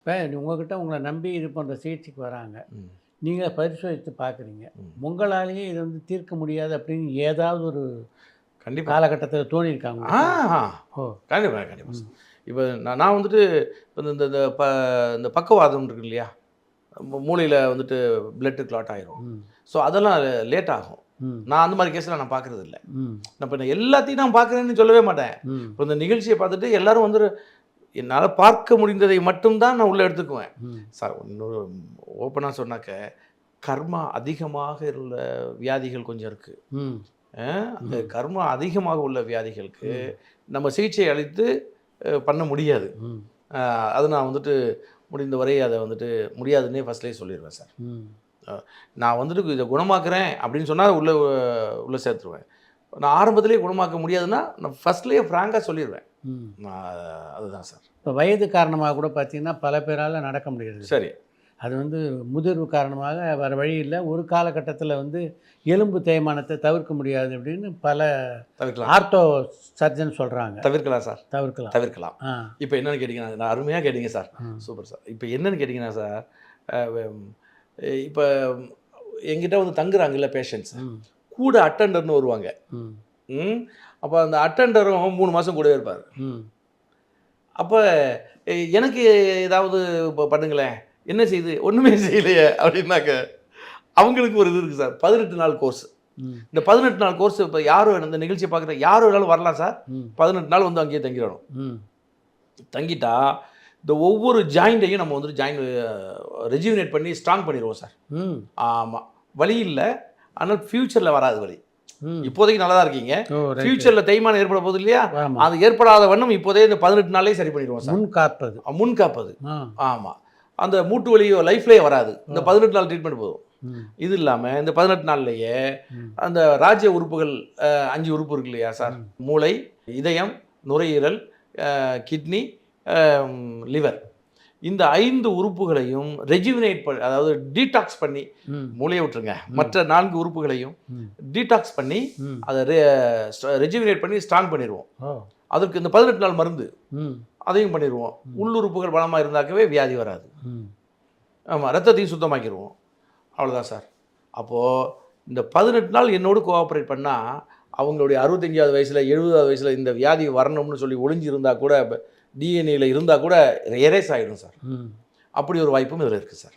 இப்போ உங்ககிட்ட உங்கள நம்பி இது போன்ற சிகிச்சைக்கு வராங்க. ம். நீங்க பரிசோதித்து பார்க்குறீங்க. ம். உங்களாலேயே இத வந்து தீர்க்க முடியாது அப்படின்னு ஏதாவது ஒரு கண்டிப்பா. காலகட்டத்தில தோணியிருக்கா ஆ, உங்களுக்கு? ஆ. ஓ! கண்டிப்பா, கண்டிப்பா ம். சார். இப்ப நான் வந்துட்டு இந்த இந்த இந்த ப இந்த பக்கவாதம் இருக்கு இல்லையா? மூளையில வந்துட்டு பிளட் கிளாட் ஆயிரும். ம். ஸோ அதெல்லாம் லேட் ஆகும். ம். நான் அந்த மாரி கேஸ்லாம் நான் பார்க்குறது இல்ல. ம். நான் எல்லாத்தையும் நான் பார்க்குறேன்னு சொல்லவே மாட்டேன். ம். இப்ப இந்த நிகழ்ச்சிய பார்த்துட்டு எல்லாரும் வந்து என்னால பார்க்க முடிந்ததை மட்டும் தான் நான் உள்ள எடுத்துக்குவேன். ம். சார் இன்னொரு ஓப்பனா சொன்னாக்க, கர்மா அதிகமாக உள்ள வியாதிகள் கொஞ்சம் இருக்கு. ம். அந்த கர்மா அதிகமாக உள்ள வியாதிகளுக்கு ம். நம்ம சிகிச்சை அளித்து பண்ண முடியாது. ம். அது நான் வந்துட்டு முடிந்தவரை அத வந்துட்டு முடியாதுன்னே ஃபர்ஸ்ட்லேயே சொல்லிருவேன் சார். ம். அ நான் வந்துட்டு இத குணமாக்குறேன் அப்படின்னு சொன்னா உள்ள சேர்த்துருவேன். நான் ஆரம்பத்திலேயே குணமாக்க முடியாதுன்னா, நான் ஃபர்ஸ்ட்லேயே ஃப்ராங்கா சொல்லிருவேன். ம். நான் அதுதான் சார். இப்போ வயது காரணமாக கூட பார்த்தீங்கன்னா, பல பேரால நடக்க முடியாது. சரி. அது வந்து முதிர்வு காரணமாக வேறு வழி இல்ல. ஒரு காலகட்டத்தில வந்து எலும்பு தேய்மானத்த தவிர்க்க முடியாது அப்படின்னு பல தவிர்க்கலாம். ஆர்த்தோ சர்ஜன் சொல்றாங்க. தவிர்க்கலாம் சார். தவிர்க்கலாம். தவிர்க்கலாம். ஆ. இப்ப என்னன்னு கேட்டீங்கன்னா, நான் அருமையா கேட்டீங்க சார். Super sir. இப்ப என்னன்னு கேட்டீங்கன்னா சார், அ வம் இப்ப என்கிட்ட வந்து தங்குறாங்கல்ல பேஷண்ட்ஸ். ம். கூட அட்டெண்டர்ன்னு வருவாங்க. ம். ம். அப்ப அந்த அட்டெண்டரும் 3 மாசம் கூடவே இருப்பாரு. ம். அப்ப எனக்கு ஏதாவது பண்ணுங்களேன். என்ன செய்யுது? ஒண்ணுமே செய்யலையே அப்படின்னாக்க, அவங்களுக்கு ஒரு இது இருக்கு சார். 18 நாள் கோர்ஸ். ம். இந்த 18 நாள் கோர்ஸ் இப்ப யாரும் இந்த நிகழ்ச்சிய பார்க்குற யார் வேணாலும் வரலாம் சார். ம். 18 நாள் வந்து அங்கேயே தங்கிடணும். ம். தங்கிட்டா, இந்த ஒவ்வொரு ஜாயிண்ட்டையும் நம்ம வந்துட்டு ரெஜுவினேட் பண்ணி ஸ்ட்ராங் பண்ணிருவோம் சார். ம். ஆமா. வலி இல்ல. ஆனால் ஃபியூச்சர்ல வராது வலி. ம். இப்போதைக்கு நல்லா தான் இருக்கீங்க. ஓ! ரைட். ஃபியூச்சர்ல தேய்மானம் ஏற்பட போகுது இல்லையா? ஆமா. அது ஏற்படாத வண்ணம் இப்போதே இந்த 18 நாள்லயே சரி பண்ணிடுவோம் சார். முன் காப்பது. முன் காப்பது. ஆ. ஆமா. அந்த மூட்டு வலியோ லைஃப்லயே வராது. இந்த 18 நாள் ட்ரீட்மெண்ட் போதும். ம். இது இல்லாம இந்த 18 நாள்லயே ம். அந்த ராஜ்ய உறுப்புகள் 5 உறுப்பு இருக்கு இல்லையா சார்? மூளை, இதயம், நுரையீரல், கிட்னி, லிவர். இந்த 5 உறுப்புகளையும் ரெஜுவினேட் அதாவது டீடாக்ஸ் பண்ணி ம். மூளையை விட்டுருங்க. மற்ற 4 உறுப்புகளையும் ம். டீடாக்ஸ் பண்ணி ம். அதை ரெஜுவினேட் பண்ணி ஸ்ட்ராங் பண்ணிடுவோம். ஓ! அதற்கு இந்த 18 நாள் மருந்து ம். அதையும் பண்ணிடுவோம். உள்ளுறுப்புகள் பலமாக இருந்தாக்கவே வியாதி வராது. ம். ஆமாம், ரத்தத்தையும் சுத்தமாக்கிடுவோம். அவ்வளோதான் சார். அப்போது இந்த 18 நாள் என்னோடு கோஆப்ரேட் பண்ணால், அவங்களுடைய 65வது வயசில் 70வது வயசில் இந்த வியாதி வரணும்னு சொல்லி ஒளிஞ்சு இருந்தால் கூட டிஎன்ஏல இருந்தால் கூட எரேஸ் ஆகிடும் சார். ம். அப்படி ஒரு வாய்ப்பும் இதில் இருக்குது சார்.